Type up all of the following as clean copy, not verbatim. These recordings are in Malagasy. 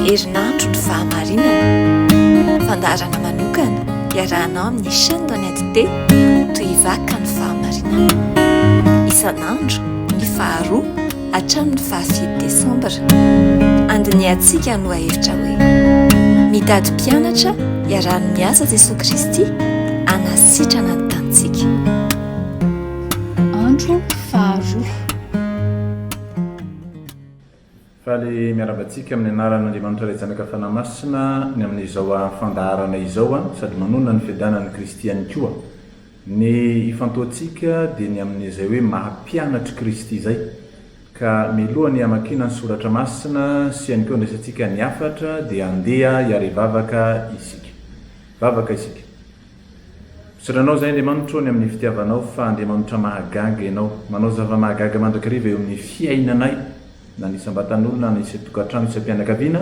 herinandro ny fahamarinana fandarana manokana iarahanao amin'ny chaîne toy vaka ny fahamarinana isanandro ny faharoa hatramin'ny 7 desambra andiniantsika no ahevitra hoe mitady mpianatra iarahan'ny miasa Jesosy Kristy anasitrana ny tantsika andro faharoa. Faly miarabantsika amin'ny anaran'Andriamanitra Ray Janaka Fanamasina ny amin'izao fandaharana izao sady manona ny fiadanan'ny Kristy ihany koa. Ny ifantoantsika dia ny amin'izay hoe mahampianatry Kristy izay. Ka milohany hamakina ny soratra masina sy ihany koa ndraisantsika ny afatra dia andeha hiary vavaka isika. Vavaka isika. Siranao zay Andriamanitra ny amin'ny fitiavanao fa Andriamanitra mahagaga ianao. Manao zava-mahagaga mandrakariva eo amin'ny fiainanay. Na ny sambatan'olona na ny tokantrano isam-pianakaviana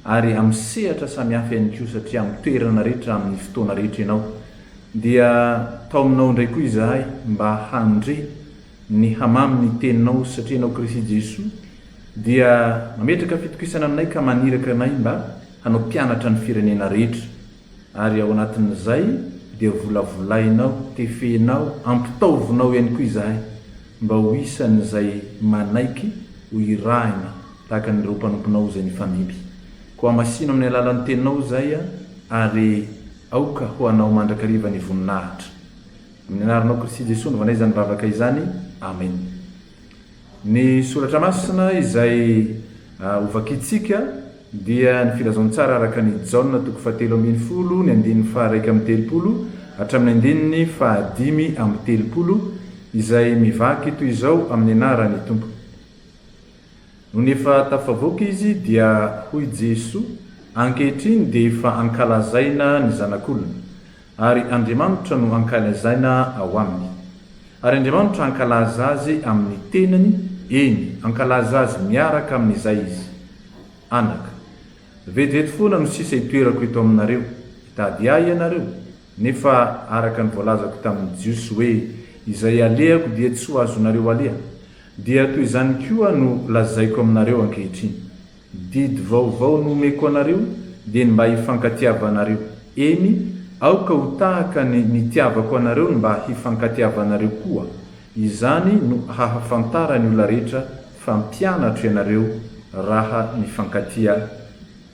ary amin'ny sehatra samihafa ihany koa satria amin'ny toerana rehetra amin'ny fotoana rehetra ianao dia tao aminao indray koa izahay mba handre ny hamamy ny teninao satria ianao Kristy Jesosy dia mametraka fitokisana aminay ka maniraka anay mba hanao mpianatra ny firenena rehetra ary ao anatin'izay dia volavolainao, tefenao, ampitaovinao ihany koa izahay mba ho isan'izay manaiky ho irahina tahaka ny reo mpanomponao zay ny famimby. Koa masino amin'ny alalan'ny teninao zay ary aoka ho anao mandrakariva ny voninahitra. Amin'ny anaranao Kristy Jesosy no vanay zany vavaka izany. Amen. Ny soratra masina izay hovakitsika dia ny filazantsara araka ny Jaona 7:10, ny 1:30 hatramin'ny 5:30 izay mivaky toy izao amin'ny anaran'ny Tompo. Noho efa tafavoaka izy dia hoy Jesosy ankehitriny dia efa ankalazaina ny zanak'olona ary Andriamanitra no ankalazaina ao aminy. Ary Andriamanitra ankalaza azy amin'ny tenany, eny, ankalaza azy miaraka amin'izay izy. Anaka, vetivety foana no sisa itoerako eto aminareo, hitady ahy ianareo, nefa araka ny voalazako tamin'ny Jiosy hoe izay alehako dia tsy ho azonareo aleha. Dia toy izany koa no lazaiko aminareo ankehitriny. Didy vaovao no omeko anareo dia mba hifankatiavanareo. Eny, aoka ho tahaka ny nitiavako anareo mba hifankatiavanareo koa. Izany no hahafantara ny olona rehetra fa mpianatra ianareo raha mifankatia.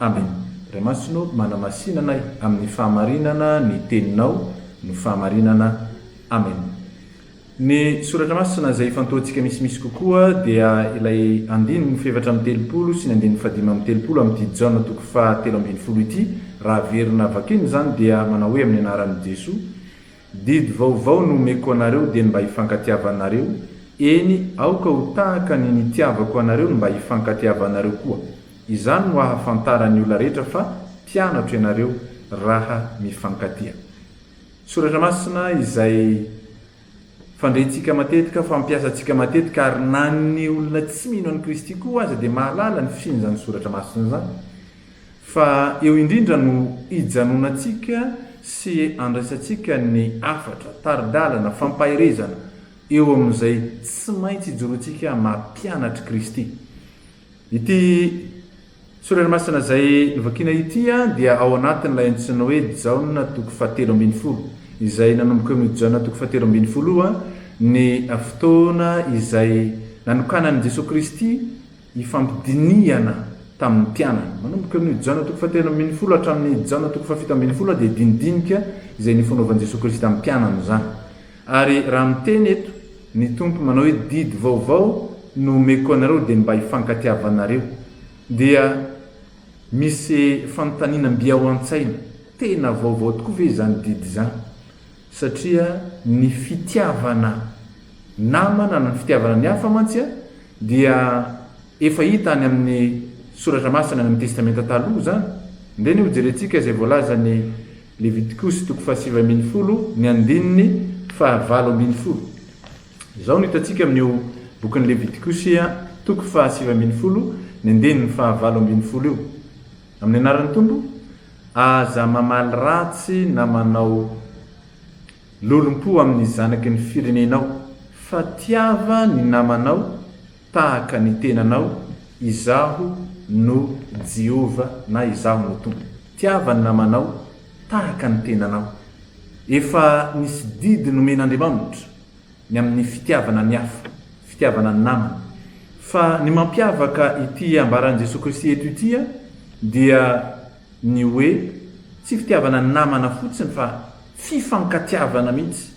Amen. Ray Masino manamasinanay amin'ny fahamarinana ny teninao no fahamarinana. Amen. Ny soratra masina izay fantoantsika misimisy kokoa dia ilay 2:7 sy 2:5 amin'ity Jaona 3:13 ity raha verina vakiny zany dia manao hoe amin'ny anaran'i Jesosy didy vaovao no omeko anareo dia mba hifankatiavanareo, eny aoka ho tahaka ny nitiavako anareo mba hifankatiavanareo koa. Izany no hahafantarany olona rehetra fa mpianatra ianareo raha mifankatia. Soratra masina izay fandrentsika matetika, fampiasantsika matetika ary na ny olona tsy mino an'i Kristy koa aza dia mahalala ny fisin'izany soratra masina zany. Fa eo indrindra no hijanonantsika sy andraisantsika ny afatra, taridalana, fampahirezana eo amin'izay tsy maintsy hijorontsika mampianatra Kristy. Ity soratra masina izay novakina ity dia ao anatin'ilay antsoina hoe Jaona 7:10 izay nanomboka amin'ny Jaona 7:10 ny fotoana izay nanokanan'i Jesosy Kristy hifampidiniana tamin'ny mpianany. Manomboka amin'ny Jaona 7:10 hatramin'ny Jaona 7:10 dia dinidinika izay nifonoavan'i Jesosy Kristy tamin'ny mpianany zany. Ary raha miteny eto ny Tompo manao hoe didy vaovao no omeko anareo dia mba hifankatiavanareo. Dia misy fanontaniana ao an-tsaina, tena vaovao tokoa ve zany didy zany? Satria ny fitiavana namana na ny fitiavana ny hafa mantsy dia efa hita any amin'ny soratra masina amin'ny testamenta taloha zany. Ndeny ho jerentsika izay voalaza ny Levitikosy 7:7 ny 2:9. Izao no hitantsika amin'io bokin'ny Levitikosy 7:7 ny 2:9 io. Amin'ny anaran'ny Tompo, aza mamaly ratsy na manao lolom-po amin'ny zanaky ny firenenao, fa tiava ny namanao tahaka ny tenanao, izaho no Jehova na izaho no tompo. Tiavany namanao tahaka ny tenanao. Efa nisy didy nomen'Andriamanitra ny amin'ny fitiavana ny hafa, fitiavana ny namana. Fa ny mampiavaka ity ambaran'i Jesosy Kristy eto ity dia ny hoe tsy fitiavana ny namana fotsiny fa fifankatiavana mihitsy.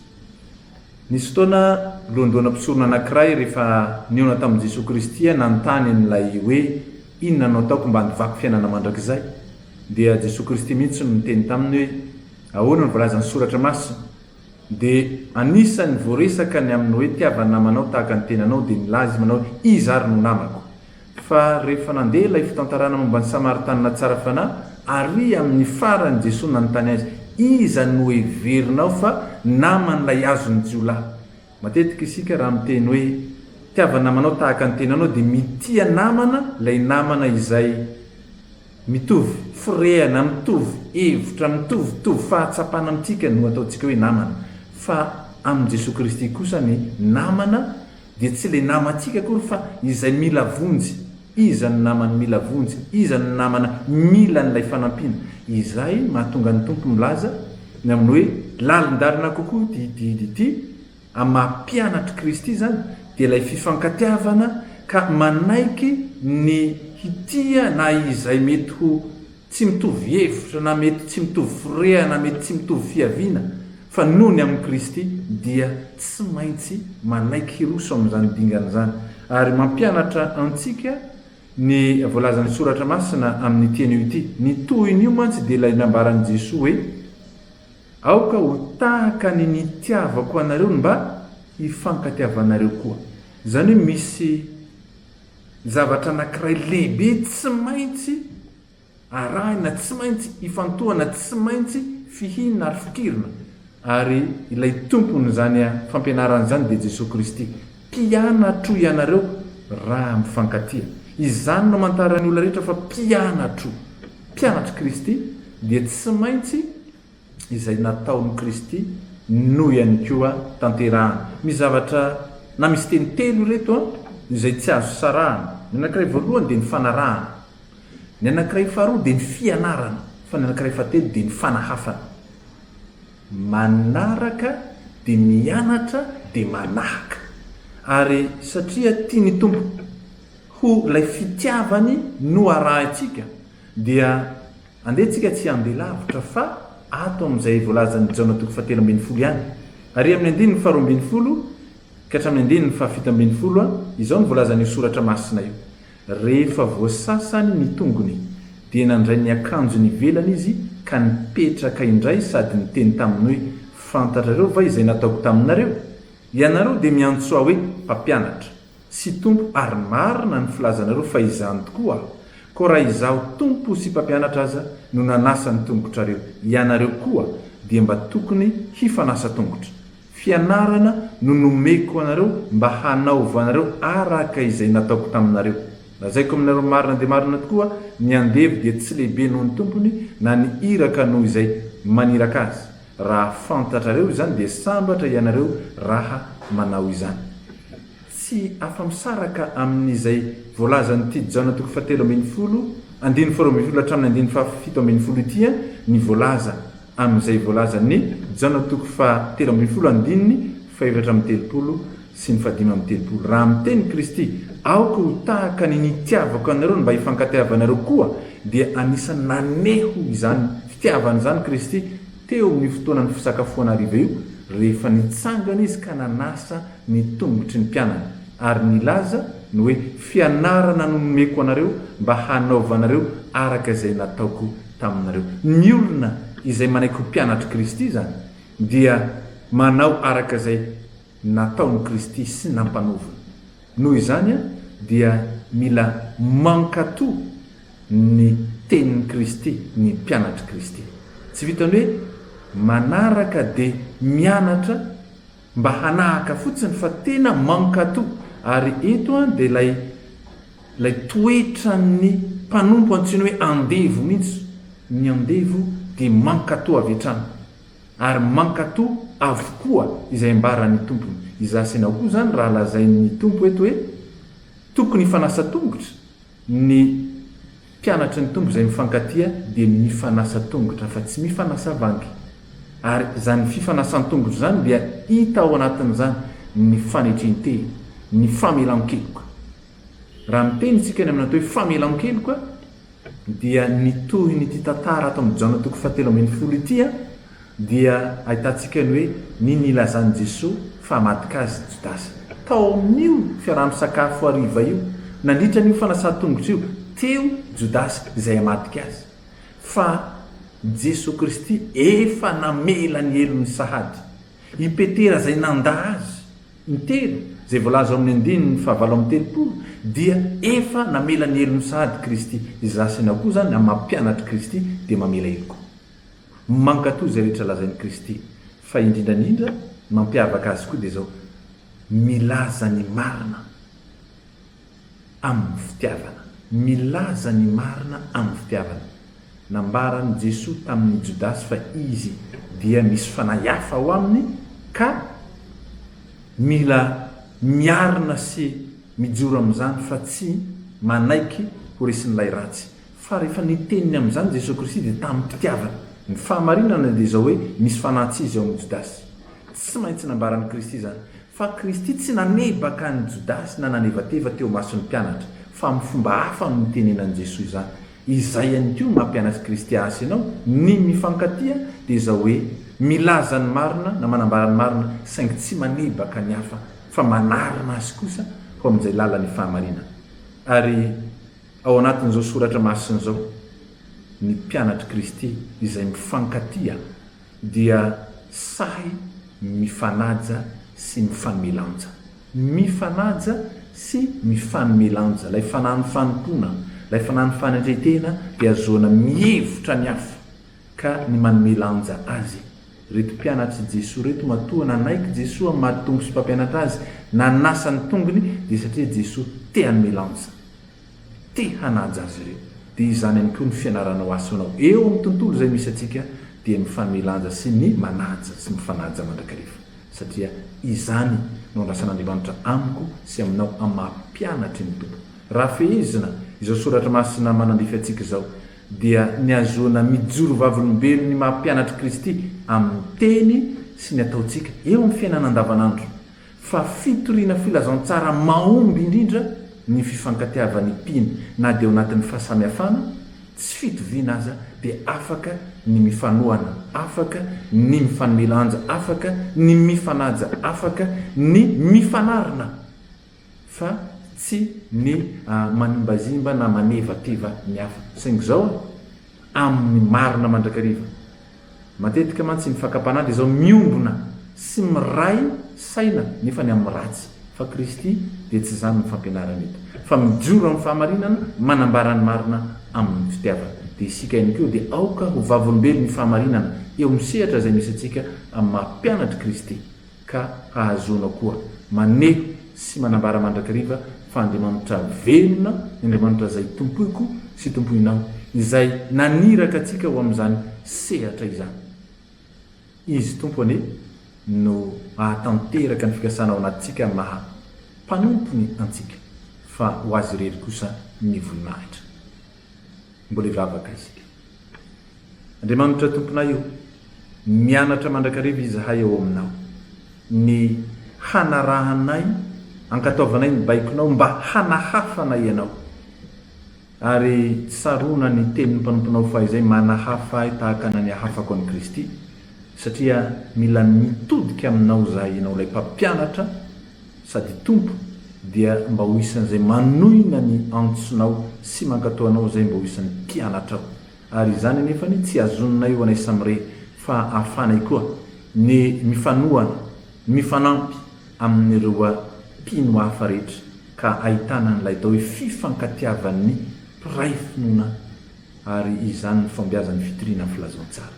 Nisy fotoana lohandoana mpisorona anankiray rehefa niona tamin'i Jesosy Kristy nanontany n'ilay hoe inona no ataoko mba handivako fiainana mandrakizay. Dia Jesosy Kristy mihitsy no niteny taminy hoe ahoana no voalazan'ny soratra masina. Dia anisany voaresaka ny amin'ny hoe tiavana namanao tahaka ny tenanao dia nilaza manao izy ary no namako. Fa rehefa nandeha ilay fitantarana momba ny Samaritanina tsara fanahy ary amin'ny farany Jesosy nanontany azy iza no heverinao fa naman'ilay azony jiolahy. Matetika isika raha miteny hoe tiavana namanao tahaka ny tenanao dia mitia namana, ilay namana izay mitovy firehana, mitovy hevitra, mitovy fahatsapana amintsika no ataontsika hoe namana. Fa amin'ny Jesosy Kristy kosa ny namana dia tsy ilay namantsika akory fa izay mila vonjy. Iza ny namany mila vonjy, iza ny namana mila n'ilay fanampiana. Izay mahatonga ny tompo milaza ny amin'ny hoe lalin-dalina kokoa ity amampianatra Kristy zany dia ilay fifankatiavana ka manaiky ny hitia na izay mety ho tsy mitovy hevitra na mety tsy mitovy firehana, mety tsy mitovy fiaviana. Fa noho ny amin'ny Kristy dia tsy maintsy manaiky hiroso amin'izany dingana zany. Ary mampianatra antsika ny voalazan'ny soratra masina amin'ny teny ity. Ny tohin'io mantsy dia ilay nambaran'i Jesosy hoe aoka ho tahaka ny nitiavako anareo mba hifankatiavanareo koa. Zany hoe misy zavatra anankiray lehibe tsy maintsy arahina, tsy maintsy hifantohana, tsy maintsy fihinana ary fikirina. Ary ilay tompony zany fampianaran' zany dia Jesosy Kristy. Mpianatro ianareo raha mifankatia. Izany no mantara ny olona rehetra fa mpianatro Kristy dia tsy maintsy izay nataon'i Kristy no ihany koa tanterahana. Misy zavatra na misy teny telo reto izay tsy azo sarahana. Ny anankiray voalohany dia ny fanarahana, ny anankiray faharoa dia ny fianarana, fa ny anankiray fahatelo dia ny fanahafana. Manaraka dia mianatra dia manahaka. Ary satria tiany tompo ho ilay fitiavany no arahantsika dia andehantsika tsy handeha lavitra fa ato amin'izay voalazan'ny Jaona 7:12 ihany. Ary amin'ny andininy 12 ka hatramin'ny andininy 17 izao ny voalazan'io soratra masina io. Rehefa voasasany ny tongony dia nandray ny akanjony ivelany izy ka nipetraka indray sady niteny taminy hoe fantatrareo va izay nataoko taminareo? Ianareo dia miantsoa hoe mpampianatra sy tompo ary marina ny filazanareo fa izany tokoa. Ko raha izaho tompo sy mpampianatra aza no nanasa ny tongotrareo, ianareo koa dia mba tokony hifanasa tongotra. Fianarana no nomeko anareo mba hanaovanareo araka izay nataoko taminareo. Lazaiko aminareo marina dia marina tokoa, ny andevy dia tsy lehibe noho ny tompony na ny iraka noho izay maniraka azy. Raha fantatrareo izany dia sambatra ianareo raha manao izany. Tsy afa-misaraka amin'izay voalazan'ity Jaona 7:12 hatramin'ny 17 ity ny voalaza amin'izay voalazan'ny Jaona 7:13 sy ny 15. Raha miteny Kristy aoka ho tahaka ny nitiavako anareo mba hifankatiavanareo koa dia anisany naneho izany fitiavana izany Kristy teo amin'ny fotoanany fisakafoana hariva io rehefa nitsangana izy ka nanasa ny tongotry ny mpianany ary nilaza ny hoe fianarana no nomeko anareo mba hanaovanareo araka izay nataoko taminareo. Ny olona izay manaiky ho mpianatra Kristy zany dia manao araka izay nataon'i Kristy sy nampanovana. Noho izany dia mila mankatoa ny tenin'i Kristy, ny mpianatra Kristy. Tsy vitany hoe manaraka dia mianatra mba hanahaka fotsiny fa tena mankatoa. Ary eto dia ilay toetra ny mpanompo antsoina hoe andevo mihitsy. Ny andevo dia mankatoa avy hatrany ary mankatoa avokoa izay ambaran'ny tompony. Izasanao koa zany raha lazain'ny tompo eto hoe tokony fanasa tongotra ny mpianatry ny tombo zay mifankatia dia mifanasa tongotra fa tsy mifanasa vangy. Ary zany fifanasan'ny tongotra zany dia hita ao anatin'izany ny fanetrenteny, ny famelan-keloka. Raha mitenytsika ny amin'atao hoe famelan-keloka dia nitohy ny ty tantara ato amin'ny jaona toko 7:10 ity dia ahitantsika ny hoe ny nilazan'i Jesosy fa matika azy Jodasy. Tao amin'io fiarahamisakafo hariva io, nandritra n'io fanasana tongotra io, teo Jodasy izay hamatika azy. Fa Jesosy Kristy efa namela ny elon'ny sahady. I Petera zay nanda azy intelo, zay voalaza amin'ny 9:7 dia efa namela ny elon'ny sahady Kristy. Izasina koa zany mampianatry Kristy dia mamela elo koa. Mankatoy zay rehetra lazain'ny Kristy. Fa indrindrandrindra mampiavaka azy koa dia zao, milaza ny marina amin'ny fitiavana. Milaza ny marina amin'ny fitiavana. Nambarany Jesosy tamin'ny Jodasy fa izy dia misy fanahy hafa ao aminy ka mila miarina sy mijoro amin'izany fa tsy manaiky ho resin'ilay ratsy. Fa rehefa niteniny amin'izany Jesosy Kristy dia tamin'ny mpitiavana. Ny fahamarinana dia zao hoe misy fanahy izy ao amin'ny Jodasy. Tsy maintsy nambaran'ny Kristy zany. Fa Kristy tsy nanebaka ny Jodasy na nanevateva teo mason'ny mpianatra, fa amin'ny fomba hafa no nitenenan'i Jesosy zany. Izay ihany koa mampianatry Kristy asy ianao ny mifankatia dia zao hoe milaza ny marina na manambara ny marina saingy tsy manebaka ny hafa fa manarina azy kosa ho amin'izay lalany fahamarinana. Ary ao anatin'izao soratra masina zao, ny mpianatry Kristy izay mifankatia dia sahy mifanaja sy mifanomelanja. Mifanaja sy mifanomelanja. Lay fanahany fanompona, lay fanahany fanandretena dia azoana mihevotra ny hafa ka ny manomelanja azy. Reto mpianatry Jesosy reto matoa nanaiky Jesosy amin'ny mahatongo sy mpampianatra azy nanasa ny tongony dia satria Jesosy te hanomelanja, te hanaja azy ireo. Dia izany ihany koa ny fianaranao asonao eo amin'ny tontolo izay misy atsika dia mifamelanja sy ny manaja sy mifanaja mandrakariva. Satria izany no andrasan'Andriamanitra amiko sy aminao amin'ny mampianatry ny tompo. Raha fehezina izao soratra masina manandrify antsika izao dia ny azoana mijoro vavolombelony ny mampianatry Kristy amin'ny teny sy ny ataontsika eo amin'ny fiainana andavanandro. Fa fitoriana filazantsara mahomby indrindra ny fifankatiavany mpino na dia ao anatin'ny fahasamihafana, tsy fitoviana aza dia afaka ny mifanohana, afaka ny mifanomelanja, afaka ny mifanaja, afaka ny mifanarina, fa tsy ny manimbazimba na manevateva ny hafa. Saingy zao amin'ny marina mandrakariva matetika mantsy ny fakapanahy dia zao miombona sy miray saina nefa ny amin'ny ratsy. Fa Kristy dia tsy zany ny fampianarana eto, fa mijoro amin'ny fahamarinana, manambara ny marina amin'ny fitiavana. Dia isika ihany koa dia aoka ho vavolombelo ny fahamarinana eo amin'ny sehatra izay misy atsika amin'ny mampianatry Kristy ka hahazoana koa maneho sy manambara mandrakariva fa Andriamanitra velona, Andriamanitra izay tompoiko sy tompoinao, izay naniraka atsika ho amin'izany sehatra izany. Izy tompony no ahatanteraka ny fikasana ao anatintsika maha-mpanompony antsika, fa ho azy irery kosa ny voninahitra. Mbola hivavaka isika. Andriamanitra tomponay io, mianatra mandrakariva izahay eo aminao, ny hanarahanay, ankataovanay ny baikonao mba hanahafanay ianao. Ary tsarona ny tenin'ny mpanomponao fa izay manahafa tahaka na ny hafako an'i Kristy, satria mila mitodika aminao zahay ianao ilay mpampianatra sady tompo, dia mba ho isan'izay manohina ny antsonao sy mankatoanao zay mba ho isan'ny mpianatra ao. Ary izany nefa ny tsy azononay ho anay samire, fa afanay koa ny mifanohana, mifanampy amin'ireo mpino hafa rehetra ka ahitana n'ilay tao hoe fifankatiavan'ny mpiray finoana. Ary izany ny fambiazan'ny fitoriana amin'ny filazantsara.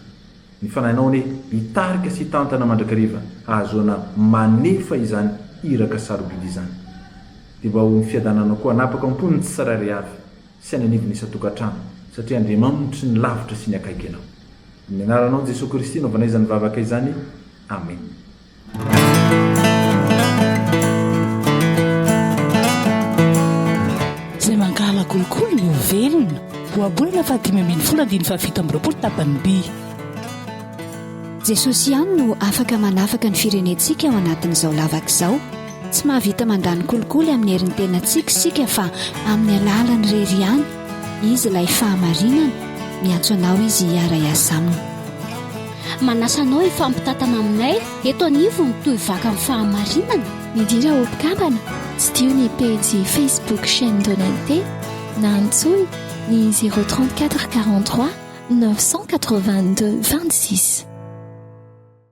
Ny fanahinao hoe hitarika sy hitantana mandrakariva ahazoana manefa izany iraka sarobidy izany. Dia mba ho ny fiadanana koa napaka ampony tsy sarary avy sy any anivony isa-tokantrano, satria Andriamanitra ny lavitra sy ny akaiky ianao. Ny anaranao Jesosy Kristy no vanaizany vavaka izany. Amen. izay mankala kolokolo ny velona hoabolana fa 5 tapany by. jesosy ihany no afaka manafaka ny firenentsika ao anatin'izao lavaka izao. Tsy mahavita mandany kolikoly amin'ny herin'ny tenantsika sika fa amin'ny alalany rery ihany. Izy ilay fahamarinana, miantso anao izy hiara-iasa aminy. Manasanao ifampitatana aminay eto anivo ny toy vaka amin'ny fahamarinana. Midira ao mpikambana tsy dio ny pejy Facebook chaîne Donalité na antsoy ny 034 43 982 26.